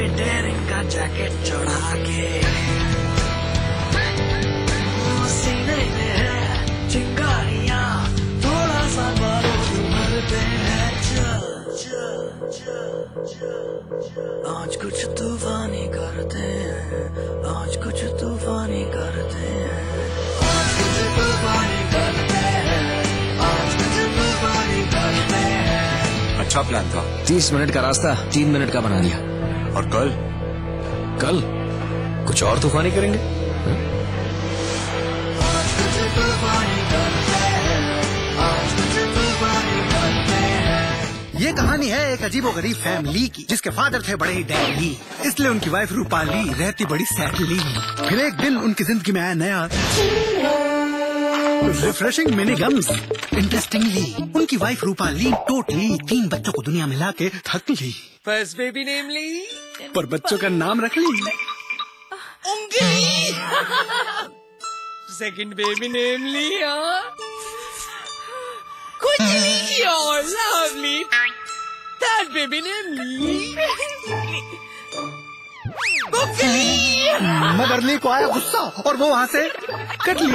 Dairying का jacket चढ़ा के, सीने में है चिंगारियां, थोड़ा सा बारूद भरते हैं। चल चल चल चल आज कुछ तूफानी करते हैं, आज कुछ तूफानी करते हैं, आज कुछ तूफानी करते हैं, आज कुछ तूफानी करते हैं। अच्छा प्लान था। 30 मिनट का रास्ता 3 मिनट का बना लिया। और कल कुछ और तूफानी करेंगे। आज कुछ तूफानी करते हैं, आज कुछ तूफानी करते हैं। ये कहानी है एक अजीबोगरीब फैमिली की, जिसके फादर थे बड़े ही डैडी, इसलिए उनकी वाइफ रूपाली रहती बड़ी सैडली। फिर एक दिन उनकी जिंदगी में आया नया रिफ्रेशिंग मिनी गम्स। इंटरेस्टिंगली उनकी वाइफ रूपाली टोटली 3 बच्चों को दुनिया में लाके थक ली। फर्स्ट बेबी नेम ली, पर बच्चों का नाम रख ली उंगली। सेकंड बेबी नेम लिया, खुजली और लवली। थर्ड बेबी नेम ली, बुकली। मदरली को आया गुस्सा और वो वहाँ से कट ली।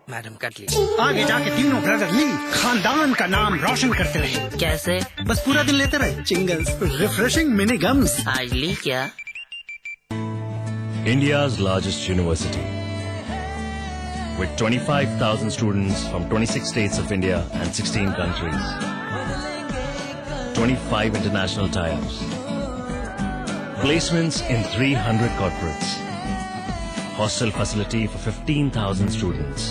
मैडम कट ली। आगे जाके तीनों ब्रदर ली खानदान का नाम रोशन करते रहे। कैसे? बस पूरा दिन लेते रहे चिंगल्स, रिफ्रेशिंग मिनी गम्स। आज ली क्या? India's largest university, with 25,000 students from 26 states of India and 16 countries, 25 international tie-ups, placements in 300 corporates, hostel facility for 15,000 students,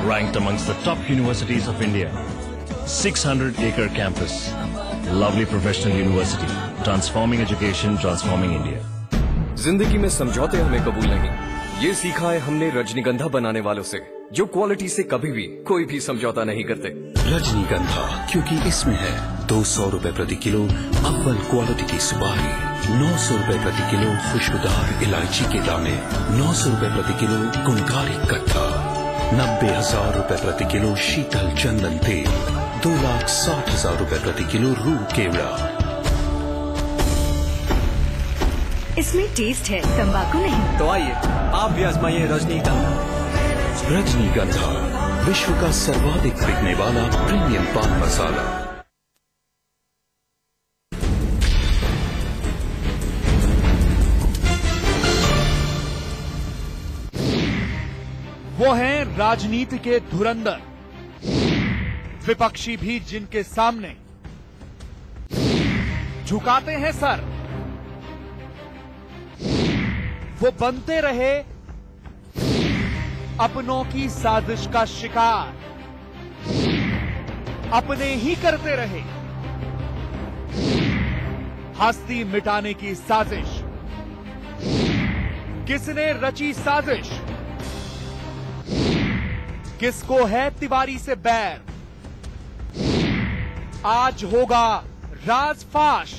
ranked amongst the top universities of India, 600-acre campus, lovely professional university, transforming education, transforming India. जिंदगी में समझौते हमें कबूल नहीं, ये सीखा है हमने रजनीगंधा बनाने वालों से, जो क्वालिटी से कभी भी कोई भी समझौता नहीं करते। रजनीगंधा, क्योंकि इसमें है 200 रुपए प्रति किलो अव्वल क्वालिटी की सुपारी, 900 रुपए प्रति किलो खुशबूदार इलायची के दाने, 900 रुपए प्रति किलो गुणकारी कट्टा, 90,000 रुपए प्रति किलो शीतल चंदन तेल, 2,60,000 रुपए प्रति किलो रूह केवड़ा। इसमें टेस्ट है, तंबाकू नहीं। तो आइए आप भी आजमाइए रजनीगंधा। रजनीगंधा, विश्व का सर्वाधिक बिकने वाला प्रीमियम पान मसाला। वो हैं राजनीति के धुरंधर, विपक्षी भी जिनके सामने झुकाते हैं सर। वो बनते रहे अपनों की साजिश का शिकार, अपने ही करते रहे हस्ती मिटाने की साजिश। किसने रची साजिश? किसको है तिवारी से बैर? आज होगा राजफाश।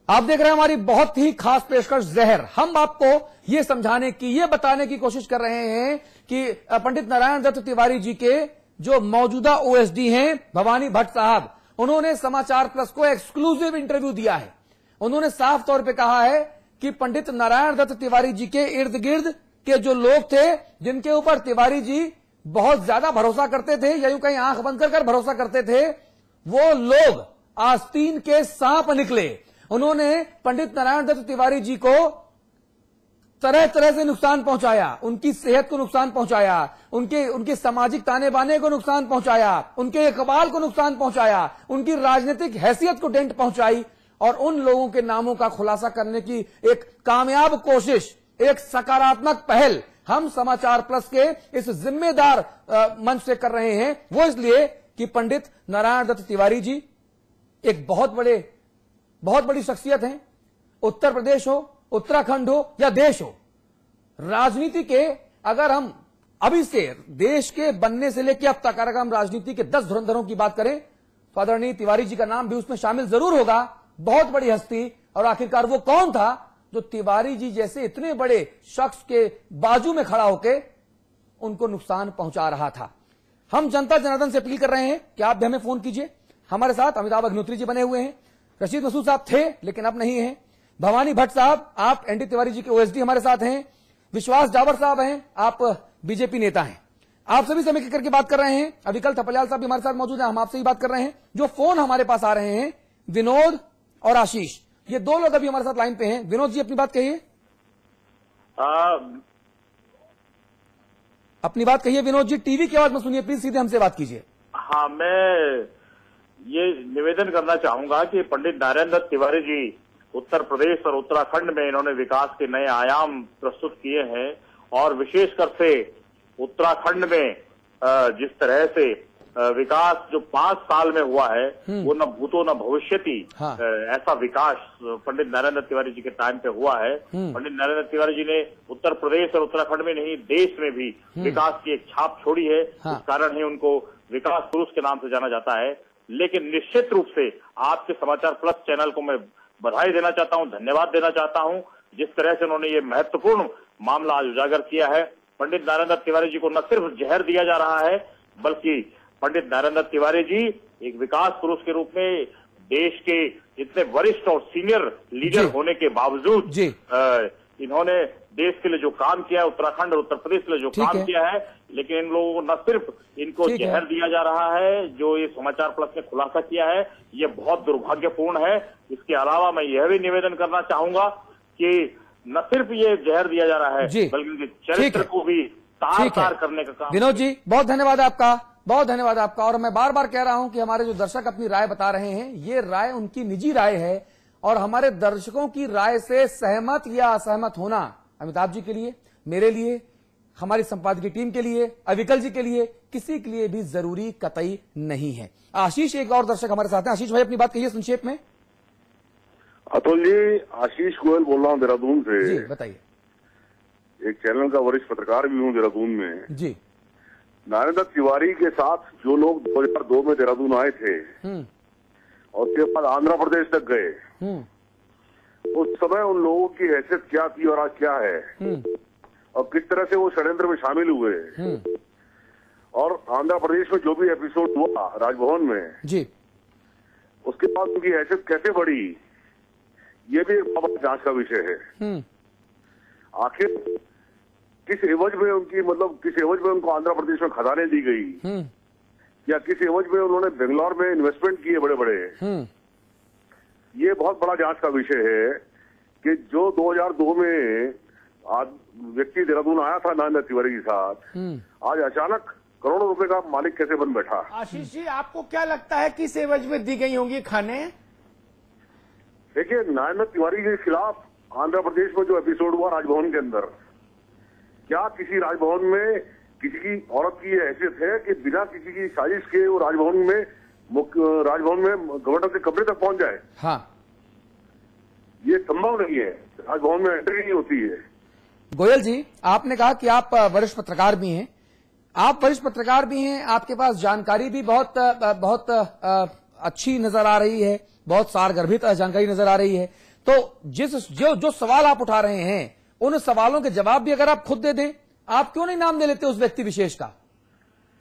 आप देख रहे हैं हमारी बहुत ही खास पेशकश जहर। हम आपको ये समझाने की, ये बताने की कोशिश कर रहे हैं कि पंडित नारायण दत्त तिवारी जी के जो मौजूदा ओएसडी हैं भवानी भट्ट साहब, उन्होंने समाचार प्लस को एक्सक्लूसिव इंटरव्यू दिया है। उन्होंने साफ तौर पे कहा है कि पंडित नारायण दत्त तिवारी जी के इर्द गिर्द के जो लोग थे, जिनके ऊपर तिवारी जी बहुत ज्यादा भरोसा करते थे या यूं कहीं आंख बंद कर भरोसा करते थे, वो लोग आस्तीन के सांप निकले। उन्होंने पंडित नारायण दत्त तिवारी जी को तरह तरह से नुकसान पहुंचाया, उनकी सेहत को नुकसान पहुंचाया, उनके सामाजिक ताने बाने को नुकसान पहुंचाया, उनके इकबाल को नुकसान पहुंचाया, उनकी राजनीतिक हैसियत को डेंट पहुंचाई। और उन लोगों के नामों का खुलासा करने की एक कामयाब कोशिश, एक सकारात्मक पहल हम समाचार प्लस के इस जिम्मेदार मंच से कर रहे हैं। वो इसलिए कि पंडित नारायण दत्त तिवारी जी एक बहुत बड़ी शख्सियत हैं। उत्तर प्रदेश हो, उत्तराखंड हो या देश हो, राजनीति के अगर हम अभी से देश के बनने से लेकर अब तक अगर हम राजनीति के 10 धुरंधरों की बात करें तो आदरणीय तिवारी जी का नाम भी उसमें शामिल जरूर होगा। बहुत बड़ी हस्ती। और आखिरकार वो कौन था जो तिवारी जी जैसे इतने बड़े शख्स के बाजू में खड़ा होकर उनको नुकसान पहुंचा रहा था। हम जनता जनार्दन से अपील कर रहे हैं कि आप भी हमें फोन कीजिए, हमारे साथ अमिताभ अग्निहोत्री जी बने हुए हैं, रशीद मसूद साहब थे लेकिन अब नहीं है, भवानी भट्ट साहब आप एनडी तिवारी जी के ओएसडी हमारे साथ हैं, विश्वास जावर साहब हैं, आप बीजेपी नेता हैं। आप सभी से मिलकर करके बात कर रहे हैं। अविकल थपलियाल साहब भी हमारे साथ मौजूद हैं, हम आपसे ही बात कर रहे हैं। जो फोन हमारे पास आ रहे हैं, विनोद और आशीष, ये दो लोग अभी हमारे साथ लाइन पे हैं। विनोद जी अपनी बात कहिए। अपनी बात कहिए विनोद जी, टीवी की आवाज में सुनिए प्लीज, सीधे हमसे बात कीजिए। हाँ, मैं ये निवेदन करना चाहूंगा कि पंडित नारायण दत्त तिवारी जी उत्तर प्रदेश और उत्तराखंड में इन्होंने विकास के नए आयाम प्रस्तुत किए हैं और विशेषकर से उत्तराखंड में जिस तरह से विकास जो 5 साल में हुआ है वो न भूतो न भविष्यति, हाँ। ऐसा विकास पंडित नारायण दत्त तिवारी जी के टाइम पे हुआ है। पंडित नारायण दत्त तिवारी जी ने उत्तर प्रदेश और उत्तराखंड में नहीं देश में भी विकास की एक छाप छोड़ी है। हाँ। इस कारण ही उनको विकास पुरुष के नाम से जाना जाता है। लेकिन निश्चित रूप से आपके समाचार प्लस चैनल को मैं बधाई देना चाहता हूं, धन्यवाद देना चाहता हूं, जिस तरह से उन्होंने ये महत्वपूर्ण मामला आज उजागर किया है। पंडित नारायण दत्त तिवारी जी को न सिर्फ जहर दिया जा रहा है, बल्कि पंडित नारायण दत्त तिवारी जी एक विकास पुरुष के रूप में देश के इतने वरिष्ठ और सीनियर लीडर होने के बावजूद इन्होंने देश के लिए जो काम किया है, उत्तराखंड और उत्तर प्रदेश के लिए जो काम किया है, लेकिन इन लोगों को न सिर्फ इनको जहर दिया जा रहा है, जो ये समाचार प्लस ने खुलासा किया है, ये बहुत दुर्भाग्यपूर्ण है। इसके अलावा मैं यह भी निवेदन करना चाहूंगा कि न सिर्फ ये जहर दिया जा रहा है, बल्कि उनके चरित्र को भी तार करने का काम। विनोद जी बहुत धन्यवाद आपका, बहुत धन्यवाद आपका। और मैं बार बार कह रहा हूं कि हमारे जो दर्शक अपनी राय बता रहे हैं, ये राय उनकी निजी राय है और हमारे दर्शकों की राय से सहमत या असहमत होना अमिताभ जी के लिए, मेरे लिए, हमारी संपादकीय टीम के लिए, अविकल जी के लिए, किसी के लिए भी जरूरी कतई नहीं है। आशीष एक और दर्शक हमारे साथ हैं। आशीष भाई अपनी बात कहिए संक्षेप में। अतुल जी, आशीष गोयल बोल रहा हूँ देहरादून से। जी बताइए। एक चैनल का वरिष्ठ पत्रकार भी हूँ देहरादून में। जी। नारायण दत्त तिवारी के साथ जो लोग 2002 में देहरादून आए थे और उसके बाद आंध्र प्रदेश तक गए, उस समय उन लोगों की हैसियत क्या थी और आज क्या है, और किस तरह से वो षड्यंत्र में शामिल हुए, और आंध्र प्रदेश में जो भी एपिसोड हुआ राजभवन में जी, उसके बाद उनकी हैसियत कैसे बढ़ी, ये भी एक बहुत जांच का विषय है। आखिर किस एवज में उनकी, मतलब किस एवज में उनको आंध्र प्रदेश में खदानें दी गई, या किस एवज में उन्होंने बेंगलोर में इन्वेस्टमेंट किए बड़े बड़े, ये बहुत बड़ा जांच का विषय है कि जो 2002 में व्यक्ति देहरादून आया था नारायण दत्त तिवारी के साथ, आज अचानक करोड़ों रुपए का मालिक कैसे बन बैठा। आशीष जी आपको क्या लगता है किस एवज में दी गई होंगी खाने? देखिए, नारायण दत्त तिवारी के खिलाफ आंध्र प्रदेश में जो एपिसोड हुआ राजभवन के अंदर, क्या किसी राजभवन में किसी की औरत की हैसियत है कि बिना किसी की साजिश के वो राजभवन में गवर्नर के कमरे तक पहुंच जाए? हाँ, ये संभव नहीं है, राजभवन में एंट्री नहीं होती है। गोयल जी, आपने कहा कि आप वरिष्ठ पत्रकार भी हैं, आप वरिष्ठ पत्रकार भी हैं, आपके पास जानकारी भी बहुत अच्छी नजर आ रही है, बहुत सारगर्भित जानकारी नजर आ रही है। तो जो सवाल आप उठा रहे हैं, उन सवालों के जवाब भी अगर आप खुद दे दें, आप क्यों नहीं नाम दे लेते उस व्यक्ति विशेष का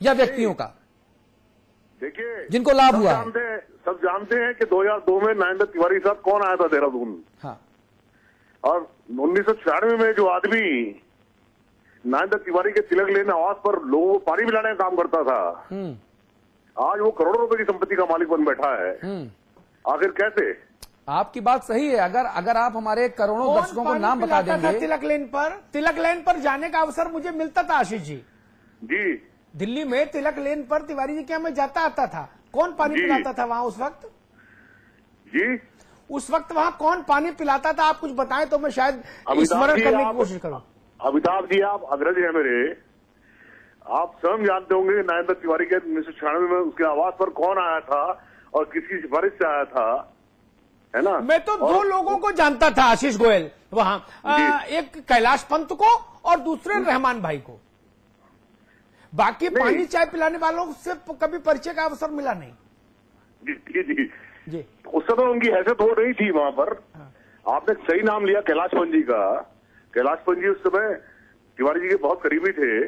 या व्यक्तियों का? देखिए, जिनको लाभ हुआ है। सब जानते हैं कि 2002 में नारायण दत्त तिवारी के साथ कौन आया था देहरादून। हाँ। और 1996 में जो आदमी नारायण दत्त तिवारी के तिलक लेने आवास पर लोगों को पानी पिलाने का काम करता था, आज वो करोड़ों रुपए की संपत्ति का मालिक बन बैठा है। आखिर कैसे? आपकी बात सही है। अगर आप हमारे करोड़ों दर्शकों को नाम बता देंगे। तिलक लेन पर जाने का अवसर मुझे मिलता था आशीष जी। जी, दिल्ली में तिलक लेन पर तिवारी जी क्या मैं जाता आता था। कौन पानी पिलाता था वहाँ उस वक्त? जी, उस वक्त वहाँ कौन पानी पिलाता था? आप कुछ बताएं तो मैं शायद स्मरण करने की कोशिश करूँ। अमिताभ जी, आप अग्रज हैं मेरे, आप स्वयं जानते होंगे नारायण दत्त तिवारी के 1996 में उसके आवास पर कौन आया था और किसकी सिफारिश से आया था, है ना? मैं तो दो लोगों को जानता था आशीष गोयल वहां, एक कैलाश पंत को और दूसरे रहमान भाई को। बाकी पानी चाय पिलाने वालों से कभी परिचय का अवसर मिला नहीं। जी। उस समय उनकी हैसियत हो रही थी वहां पर। आपने सही नाम लिया कैलाश पंत जी का। कैलाश पंत जी उस समय तिवारी जी के बहुत करीबी थे।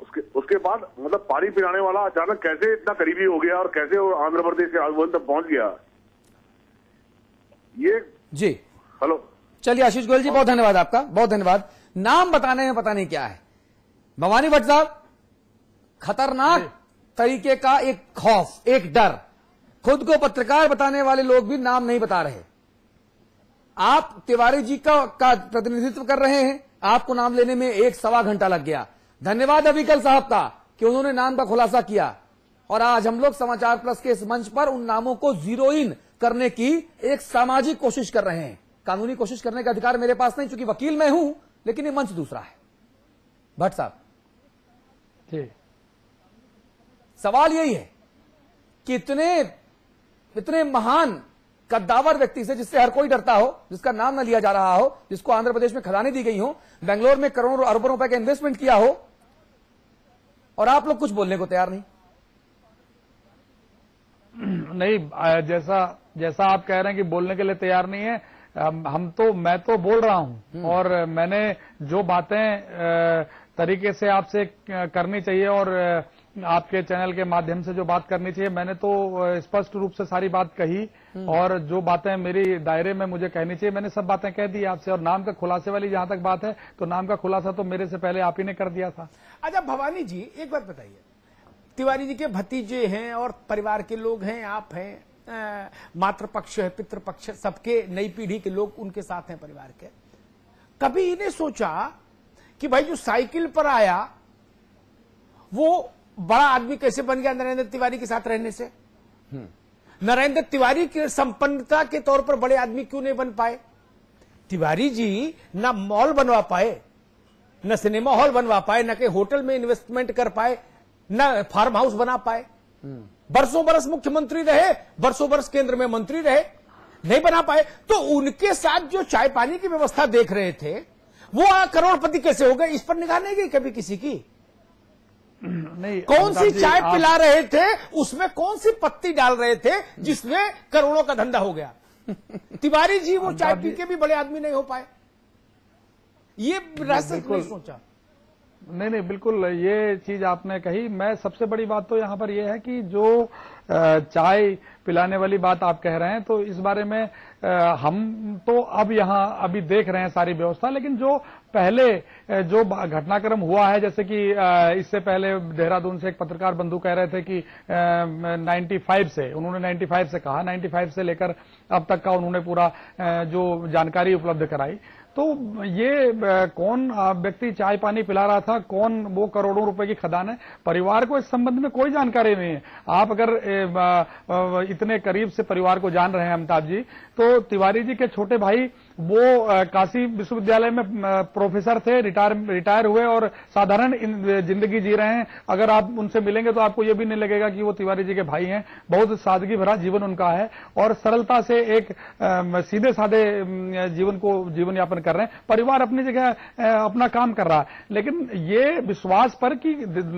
उसके बाद मतलब पानी पिलाने वाला अचानक कैसे इतना करीबी हो गया और कैसे वो आंध्र प्रदेश के आगमन तक पहुंच गया, ये जी। हेलो, चलिए आशीष गोयल जी, बहुत धन्यवाद आपका, बहुत धन्यवाद। नाम बताने में पता नहीं क्या है। भवानी भट्ट साहब, खतरनाक तरीके का एक खौफ, एक डर, खुद को पत्रकार बताने वाले लोग भी नाम नहीं बता रहे। आप तिवारी जी का प्रतिनिधित्व कर रहे हैं, आपको नाम लेने में 1-1.25 घंटा लग गया। धन्यवाद अविकल साहब का कि उन्होंने नाम का खुलासा किया, और आज हम लोग समाचार प्लस के इस मंच पर उन नामों को जीरो इन करने की एक सामाजिक कोशिश कर रहे हैं। कानूनी कोशिश करने का अधिकार मेरे पास नहीं, चूंकि वकील मैं हूं, लेकिन ये मंच दूसरा है। भट्ट साहब जी, सवाल यही है कि इतने महान कद्दावर व्यक्ति से, जिससे हर कोई डरता हो, जिसका नाम न लिया जा रहा हो, जिसको आंध्र प्रदेश में खदानें दी गई हो, बेंगलोर में करोड़ों अरबों रुपए का इन्वेस्टमेंट किया हो, और आप लोग कुछ बोलने को तैयार नहीं। नहीं, जैसा आप कह रहे हैं कि बोलने के लिए तैयार नहीं है, मैं तो बोल रहा हूं, और मैंने जो बातें तरीके से आपसे करनी चाहिए और आपके चैनल के माध्यम से जो बात करनी चाहिए, मैंने तो स्पष्ट रूप से सारी बात कही, और जो बातें मेरी दायरे में मुझे कहनी चाहिए मैंने सब बातें कह दी आपसे। और नाम का खुलासे वाली जहां तक बात है, तो नाम का खुलासा तो मेरे से पहले आप ही ने कर दिया था। अच्छा भवानी जी, एक बात बताइए, तिवारी जी के भतीजे हैं और परिवार के लोग हैं, आप हैं, मातृपक्ष है, पितृपक्ष, सबके नई पीढ़ी के लोग उनके साथ हैं परिवार के। कभी इन्हें सोचा कि भाई जो साइकिल पर आया वो बड़ा आदमी कैसे बन गया नरेंद्र तिवारी के साथ रहने से? नरेंद्र तिवारी की संपन्नता के तौर पर बड़े आदमी क्यों नहीं बन पाए? तिवारी जी ना मॉल बनवा पाए, न सिनेमा हॉल बनवा पाए, न कि होटल में इन्वेस्टमेंट कर पाए, न फार्म हाउस बना पाए। बरसों बरस मुख्यमंत्री रहे, बरसों बरस केंद्र में मंत्री रहे, नहीं बना पाए। तो उनके साथ जो चाय पानी की व्यवस्था देख रहे थे, वो करोड़पति कैसे हो गए? इस पर निगाह नहीं गई कभी किसी की? नहीं, कौन सी चाय पिला रहे थे, उसमें कौन सी पत्ती डाल रहे थे जिसमें करोड़ों का धंधा हो गया? तिवारी जी वो चाय पी के भी बड़े आदमी नहीं हो पाए, ये रहस्य नहीं सोचा। नहीं, बिल्कुल ये चीज आपने कही। मैं सबसे बड़ी बात तो यहाँ पर यह है कि जो चाय पिलाने वाली बात आप कह रहे हैं, तो इस बारे में हम तो अब यहाँ अभी देख रहे हैं सारी व्यवस्था, लेकिन जो पहले जो घटनाक्रम हुआ है, जैसे कि इससे पहले देहरादून से एक पत्रकार बंधु कह रहे थे कि 95 से, उन्होंने 95 से कहा, 95 से लेकर अब तक का उन्होंने पूरा जो जानकारी उपलब्ध कराई। तो ये कौन व्यक्ति चाय पानी पिला रहा था, कौन वो करोड़ों रुपए की खदान है, परिवार को इस संबंध में कोई जानकारी नहीं है। आप अगर इतने करीब से परिवार को जान रहे हैं अमिताभ जी, तो तिवारी जी के छोटे भाई वो काशी विश्वविद्यालय में प्रोफेसर थे, रिटायर हुए और साधारण जिंदगी जी रहे हैं। अगर आप उनसे मिलेंगे तो आपको ये भी नहीं लगेगा कि वो तिवारी जी के भाई हैं। बहुत सादगी भरा जीवन उनका है और सरलता से एक सीधे साधे जीवन यापन कर रहे हैं। परिवार अपनी जगह अपना काम कर रहा है, लेकिन ये विश्वास पर कि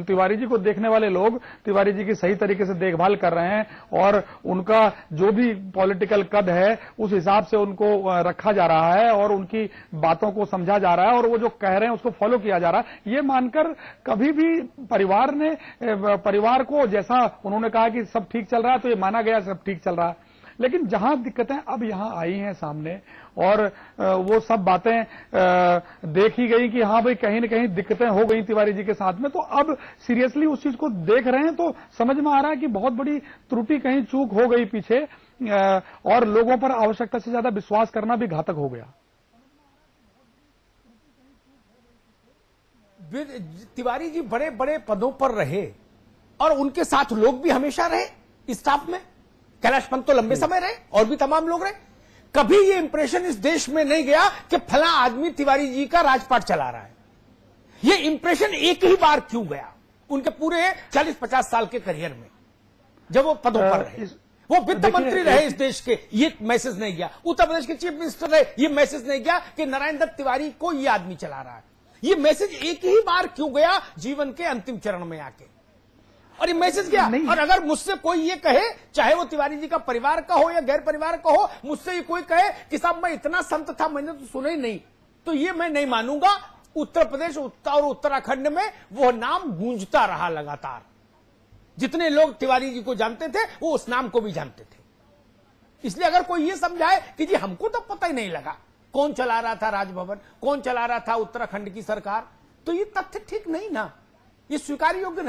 तिवारी जी को देखने वाले लोग तिवारी जी की सही तरीके से देखभाल कर रहे हैं और उनका जो भी पॉलिटिकल कद है उस हिसाब से उनको रखा जा रहा है और उनकी बातों को समझा जा रहा है और वो जो कह रहे हैं उसको फॉलो किया जा रहा है। ये मानकर कभी भी परिवार को, जैसा उन्होंने कहा कि सब ठीक चल रहा है, तो ये माना गया सब ठीक चल रहा है। लेकिन जहां दिक्कतें अब यहां आई हैं सामने और वो सब बातें देखी गई कि हाँ भाई कहीं न कहीं दिक्कतें हो गई तिवारी जी के साथ में, तो अब सीरियसली उस चीज को देख रहे हैं तो समझ में आ रहा है कि बहुत बड़ी त्रुटि, कहीं चूक हो गई पीछे और लोगों पर आवश्यकता से ज्यादा विश्वास करना भी घातक हो गया। तिवारी जी बड़े बड़े पदों पर रहे और उनके साथ लोग भी हमेशा रहे स्टाफ में। कैलाश पंत तो लंबे समय रहे और भी तमाम लोग रहे। कभी ये इंप्रेशन इस देश में नहीं गया कि फला आदमी तिवारी जी का राजपाट चला रहा है। ये इंप्रेशन एक ही बार क्यों गया उनके पूरे 40-50 साल के करियर में, जब वो पदों पर रहे? वो वित्त मंत्री रहे इस देश के, ये मैसेज नहीं गया। उत्तर प्रदेश के चीफ मिनिस्टर रहे, ये मैसेज नहीं गया कि नारायण दत्त तिवारी को ये आदमी चला रहा है। ये मैसेज एक ही बार क्यों गया जीवन के अंतिम चरण में आके? और ये मैसेज गया। और अगर मुझसे कोई ये कहे, चाहे वो तिवारी जी का परिवार का हो या गैर परिवार का हो, मुझसे ये कोई कहे कि साहब मैं इतना संत था मैंने तो सुना ही नहीं, तो ये मैं नहीं मानूंगा उत्तर प्रदेश और उत्तराखंड में वो नाम गूंजता रहा लगातार। जितने लोग तिवारी जी को जानते थे वो उस नाम को भी जानते थे। इसलिए अगर कोई ये समझाए कि जी हमको तो पता ही नहीं लगा कौन चला रहा था राजभवन, कौन चला रहा था उत्तराखंड की सरकार, तो ये तथ्य ठीक नहीं ना, ये स्वीकार योग्य नहीं।